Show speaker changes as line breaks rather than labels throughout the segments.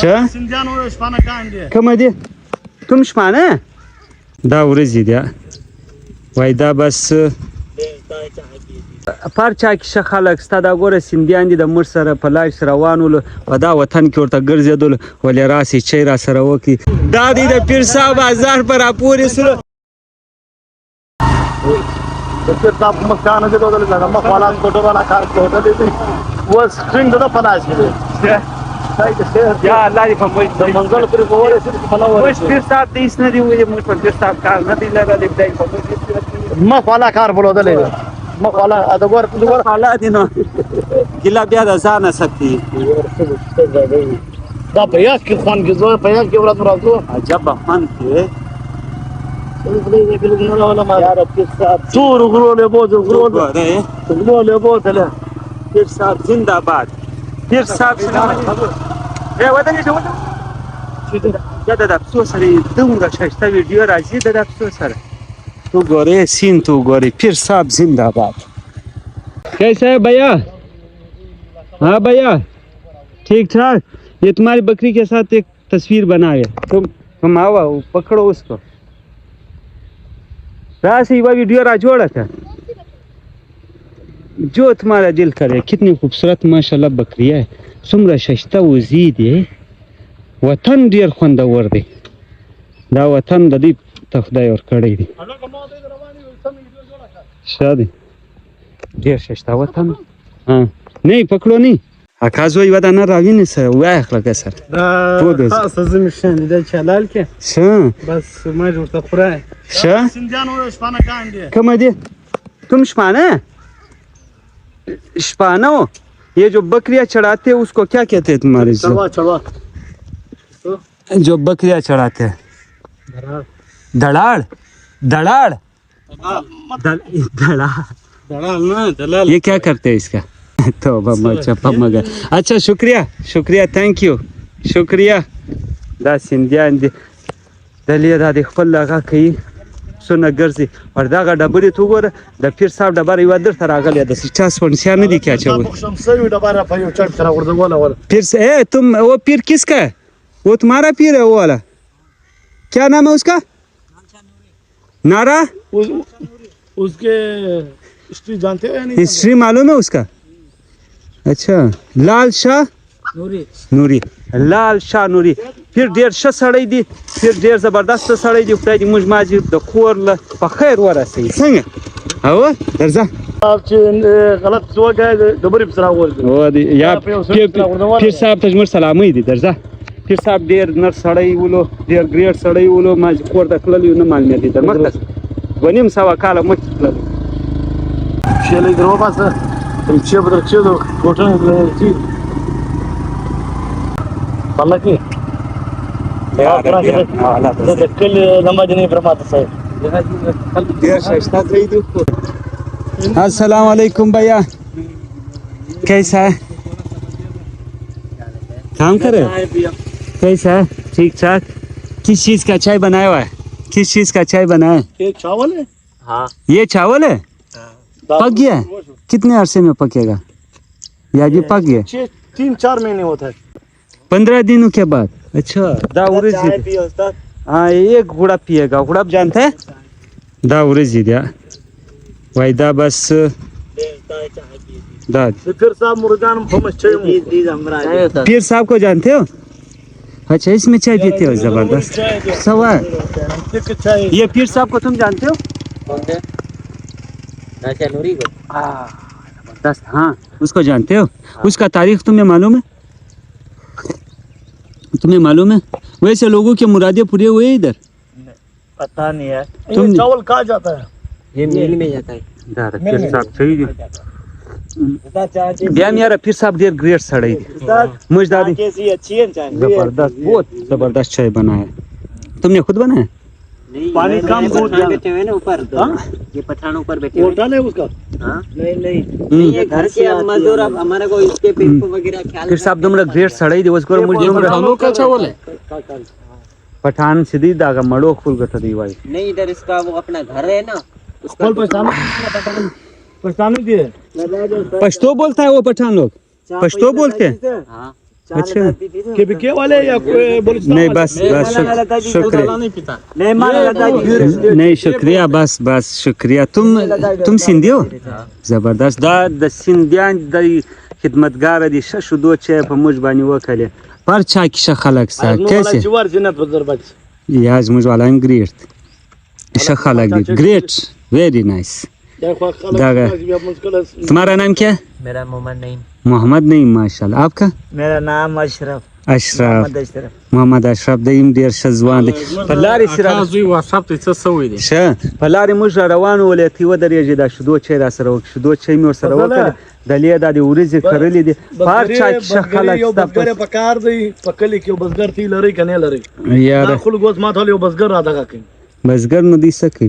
Așa?
Sindeanul șpană cande.
Cam de. Tu șpană? Da, urezi de. Vai da bas parچا کې شخلک ستاد غوړه سیندیان دي د مر سره په لای سره روانول په دا وطن کې ورته ګرځیدل ولې راسي چې را سره وکي دا دی د پیر صاحب بازار پر اپورې سره
د پیر صاحب مکان دې دوه لږه مخ والا کوټه والا کار کوټه دې و سټرینګ د پلاس کې یا الله دې په موږ د منګل پر کوله چې په نو وښ پیر صاحب دې اس نه دی وې موږ په پیر صاحب کار نه دی لګا دې په مخ والا کار بولودل مخ والا ادګور دغور حالا دي نو ګلا بیا د ځان سکتی دا په یاد کې خوان کې زو په یاد کې ورته راځو عجب خوان کې تور غرو له بوز غرو له بوز له پیر صاحب زنده باد پیر صاحب اے ودانې ته ودانې دا د افسوس سره دومره شاشته ویډیو راځي د افسوس سره تو गोरे सीन तो गोरे फिर साहब जिंदाबाद कैसा है भैया हाँ भैया ठीक ठाक ये तुम्हारी बकरी के साथ एक तस्वीर बनाए तुम आओ पकड़ो उसको राशि वह वीडियो राजोड़ा था जो तुम्हारा दिल करे कितनी खूबसूरत माशाल्लाह बकरी है सुमरा शश्ता वजीद है वतन डियर खुंदावर दे दा वतन ददी تخدای ور کړی دی شادي ډیر ششتا وطن ها نه پکړو نه اکازو یو دا نه راوینې سره وای اخلاق سره تاسو زمي شان د چلال کې ش بس ما ورته خورای ش سندانو شپانه کاندې کوم دي तुम شپانه شپانه ये जो बकरियां चढ़ाते हैं उसको क्या कहते हैं तुम्हारे चढ़वा चढ़वा जो बकरियां चढ़ाते हैं दलाल दलाल दलाल ये क्या करते हैं इसका तो अच्छा शुक्रिया शुक्रिया थैंक यू शुक्रिया دا سندیان دي دلې دا د خپل لغه کوي سونه ګرځي ور دا ډبرې تو ګوره د پیر صاحب ډبره یو در راغلی د چا سپونسر نه دي کیا چوي پیر اے तुम वो पीर किसका है वो तुम्हारा पीर है वो वाला क्या नाम है उसका नारा
उसके हिस्ट्री जानते हो या नहीं?
हिस्ट्री मालूम है उसका अच्छा लाल शाह नूरी लाल शाह नूरी फिर ډیر ښه سړی دی फिर ډیر زبردست سړی دی خدای دې موږ ماجي د کور له په خیر ورسوي څنګه او درځه
چې غلط سوګه د بری بسرا ورته
او دی یا پیر صاحب ته موږ سلامي دي درځه پیر صاحب ډیر نر سړی ولو ډیر ګریډ سړی ولو ما کور ته کړل یو نه معلومه دي در مخلص ونیم سوا کاله مخکې کړل
شیلې درو پاسه تم چې بدر چې دو کوټه چې الله کې د کل نمازنی پرماته صاحب
ډیر شاشتا کوي دي السلام علیکم भैया कैसा है काम कर रहे हो कैसा है ठीक ठाक किस चीज का चाय बनाया हुआ है किस चीज का चाय बनाया है
ये चावल है हाँ
ये चावल है पक गया है कितने अरसे में पकेगा या ये पक गया
3-4 महीने होता है
15 दिनों के बाद अच्छा दाउरे हाँ एक घोड़ा पिएगा घोड़ा जानते हैं दाउरे जी दिया वायदा बस दाद
फिर साहब मुर्गान फेमस चाहिए
पीर साहब को जानते हो अच्छा इसमें चाय पीते हो जबरदस्त सवा ये पीर साहब को तुम जानते हो जबरदस्त हाँ उसको जानते हो उसका तारीख तुम्हें मालूम है तुम्हें मालूम है वैसे लोगों के मुरादे पूरे हुए इधर
पता नहीं है तुम चावल कहाँ जाता है
ये मिल में जाता है
पीर साहब सही बिया मेरा पीर साहब देर ग्रेट सड़ई मुझ दादी
कैसी अच्छी है चाय
जबरदस्त बहुत जबरदस्त चाय बनाया तुमने खुद बनाया
पानी कम
बैठे हुए ना ऊपर ये पठान ऊपर बैठे हुए
होटल है उसका
हाँ नहीं ये घर के मजदूर अब हमारे को इसके पेट वगैरह ख्याल
पीर साहब तुमरा ग्रेट सड़ई दे उसको मुझे
पठानों का चावल है
पठान सीधी दागा मड़ो फूल गता दी भाई
नहीं इधर इसका वो अपना घर है ना
उसका पहचान दिए
पश्तो बोलता है वो पठान लोग पश्तो बोलते हैं
हाँ
अच्छा
के वाले या बलूचिस्तान
नहीं
वाले?
बस शुक्रिया नहीं शुक्रिया बस शुक्रिया तुम सिंधी हो जबरदस्त दा द सिंधियान द खिदमतगार दि शशुदो चे په موږ باندې وکړي پرچا کې خلک سا
Nu
کیسه
la civar zinat băzărbați.
याज موږ والا ام great ش خلک دي great very nice
Ia cu acolo,
Da.
eu am înțeles.
तुम्हारा नाम क्या है
मेरा मोहम्मद नईम
मोहम्मद नईम माशाल्लाह आपका
मेरा नाम अशरफ
अशरफ
अशरफ
محمد اشرف د ایم ډیر شزوان دی په لارې سره
زوی واتساپ ته څه سوې دي
شه په لارې موږ روان ولې تی ودرېږي دا شدو چي را سره وک شدو چي مې ور سره وکړ د لې د ورځې کړلې دي پار چا چې خلک
یو بزګر
ستاسو
په کار دی په کلی کې یو بزګر تی لري کنه لري
یار
دا خلک اوس ماته یو بزګر را دغه کوي
بزګر نو دی سکی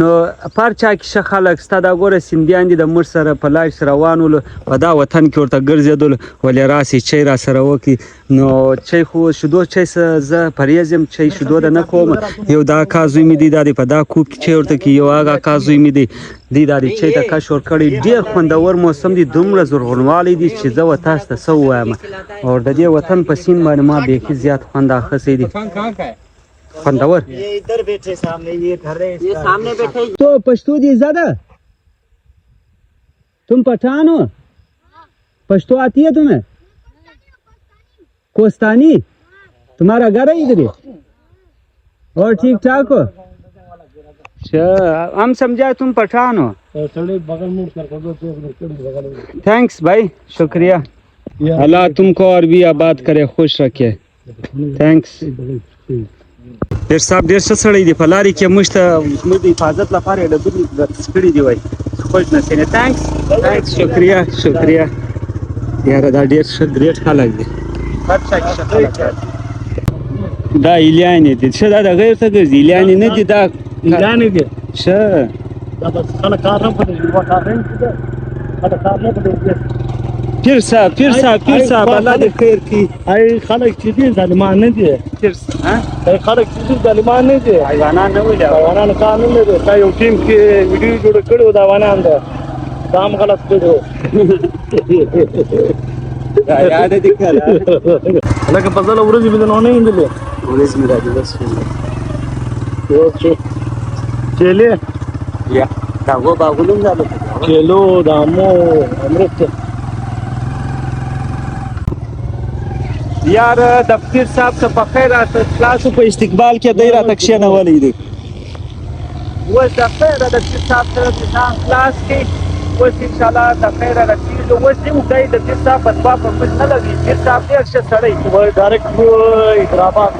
نو پار چا کې خلک ستاسو غوړه سیندیان دي د مر سره په لار سره روانول په دا وطن کې ورته ګرځیدل ولې راسي چي را سره وکی نو چي خو شدو چي ز پریزم چي شدو د نه کوم یو دا کازوی می دی د په دا کوب کې چي ورته کې یو هغه کازوی می دی دی دا چي ته کا شور کړي ډیر خوندور موسم دی دومره زرغونوالي دي چې زه وتاست ته سو وایم او د دې وطن په سین باندې ما به کې زیات خوند اخسي دي خوندور
ये इधर बैठे सामने ये घर है ये सामने बैठे
तो पश्तो दी ज्यादा तुम पठान हो पश्तो आती है तुम्हें कोस्तानी तुम्हारा घर है इधर ही? और ठीक ठाक हो अच्छा हम समझा तुम पठान हो
सगळे बगल मूड कर बगल
थैंक्स भाई शुक्रिया अल्लाह तुमको और भी आबाद करे खुश रखे थैंक्स ډېر صاحب ډېر ښه سړی دی په لارې کې موږ ته موږ د حفاظت لپاره یې ډبرې کړي دي وایي خوش نصیحت تھینکس شکریہ یاره دا ډېر ښه ګریټ خلک دي دا ایلیانې دي ښه دا د غیر څه ګرځي ایلیانې نه دي دا
نه دي
ښه
دا بس خلک کار نه پدې یو کار نه کړي خلک کار نه پدې
پیر صاحب الله دې خیر کړي
ai خلک چې دي ظالمان نه دي
ها
ai خلک چې دي ظالمان نه دي
حیوانات نه ویل
حیوانان قانون نه دي دا یو ټیم کې ویډیو جوړ کړو دا حیوانان ده دام غلط کړو
دا یاد دي کړه
لکه په ځل ورځې به نه ایندلې
ورځ مې راځي بس
یو چله
یا دا و باغونو نه
کیلو دامو امرت
یار د پیر صاحب ته په خیر راته خلاصو په استقبال کې دی راته کښېنولی دی اوس د خیره د پیر صاحب سره د ځان خلاص کړي اوس انشاءالله د خیره رسېږو اوس دې وګورئ د پیر صاحب بدوا په موږ نه لګي پیر صاحب ډېر ښه سړی
وای ډایرکټ حیدرآباد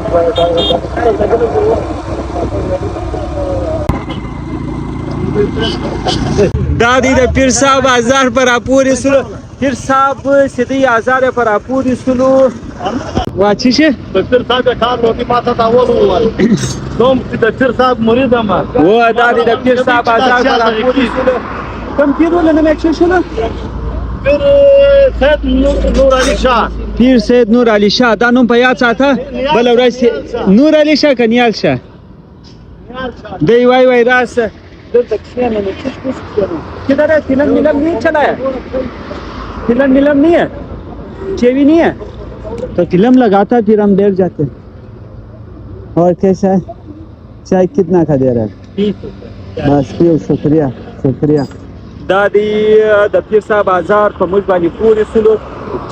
دا دی د پیر صاحب آزار پر راپورې سلو پیر صاحب سیدی آزار پر راپورې سلو واچی شه
پیر صاحب کار روټي ماته تا وله کوم چې د پیر صاحب مرید ما
و دا دی د پیر صاحب آزار پر راپورې سلو کم پیرونه نه مې شنو
پیر سید نور علي شاه
پیر سید نور علي شاه دا نوم په یاد ساته بل ورځ نور علي شاه کنیال شاه دی وای راسه دلته کښېنه نو څه किधर है फिल्म नहीं चला है फिल्म नहीं है टीवी नहीं है तो फिल्म लगाता है फिर हम बैठ जाते हैं और कैसा है चाय कितना का दे रहा है बस शुक्रिया दादी د پیر صاحب آزار په موږ باندې پورې سلو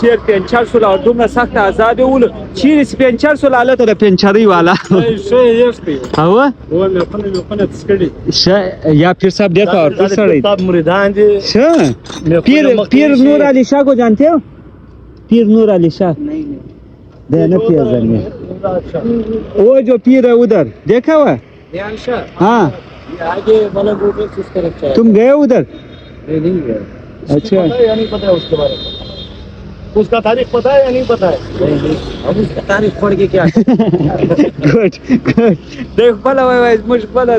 چیر پنچر سول او دومره سخت آزاد ول چیر پنچر سول حالت د پنچری والا
شي یستی
او
و مې خپل تسکړي
یا پیر صاحب دیکھو اور پیر سړی
صاحب مریدان دي
پیر نور علی شاه को जानते हो पीर नूर अली शाह नहीं देना पिया वो जो पीर है उधर देखा हुआ हाँ
आगे वाला गोटे किस तरफ है
तुम गए उधर
नहीं गया
अच्छा
या नहीं पता है उसके बारे में उसका तारीख पता है या नहीं पता है
अब उसका तारीख पढ़ के क्या
गुड देख भला भाई मुझ भला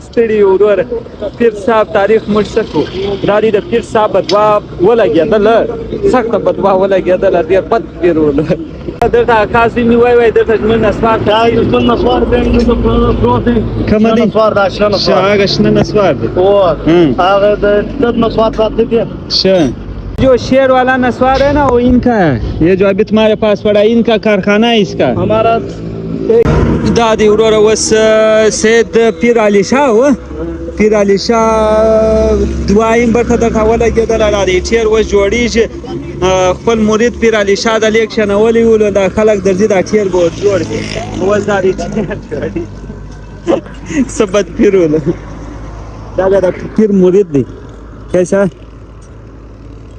स्टडी उधर पीर साहब तारीख मुझ सको दादी द पीर साहब बदवा वला गया दल सख्त बदवा वला गया दल दिया पद पिरोल درته کاسي می وای درته من نسوار
دا یو نسوار به نو پروت
کوم دي
نسوار دا شنه نسوار
شاګه شنه نسوار دي
او هغه د نسوار راته دي
شه जो शेर वाला नस्वार है ना वो इनका है, ये जो अभी तुम्हारे पास पड़ा है इनका कारखाना है इसका।
हमारा
दादी उरोरा वस सैद पीर अली शाह हो, पीर अली शाह दुआइम बरता दरता वाला के दला दादी ठेर वस जोड़ी जे खपल मुरीद पीर अली शाह द इलेक्शन ओली उलो दा खलक दर्जी दा ठेर बो जोड़ वस दादी ठेर जोड़ी सबत पीर उलो दादा पीर मुरीद दी कैसा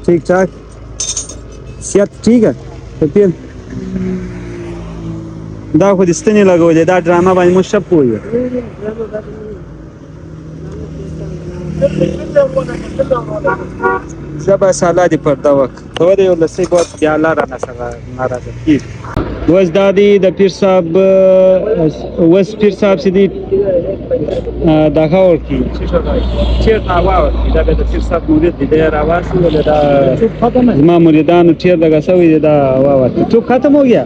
ठीक ठाक सेहत ठीक है तो फिर दा खुद इस्तने लगो जे दा ड्रामा बानी मुशप हुई है जब साला दी पड़ता वक्त तो दे उल से बहुत प्याला रहना सला नाराज की वस दादी द पीर साहब वस पीर साहब सीधी दाखा और की चेर ना वाव जब द पीर साहब मुरीद दे आवाज वाले दा खत्म मुरीदान ठेर लगा सभी दा वाव तो खत्म हो गया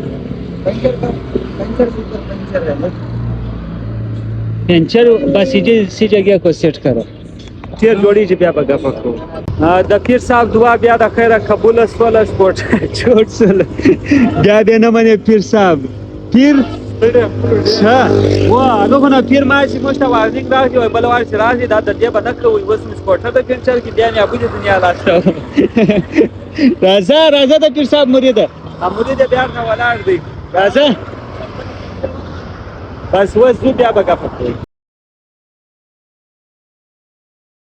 पंचर बस इसी जगह को सेट करो ठेर जोड़ी जे ब्या बगा पकड़ो द पीर साहब दुआ ब्या दा खैर कबूल सोल स्पोर्ट छोट सोल ब्या देना मने पीर साहब पीर वा लोगों पीर मासी मुश्ता वाजिंग राजी और बलवार से राजी दा दे बदक हुई वस स्पोर्ट था फिर चल की ध्यान अबू दुनिया लाता राजा राजा द पीर साहब मुरीद हम मुरीद ब्या ना वाला दे राजा बस वस ब्या बगा पकड़ो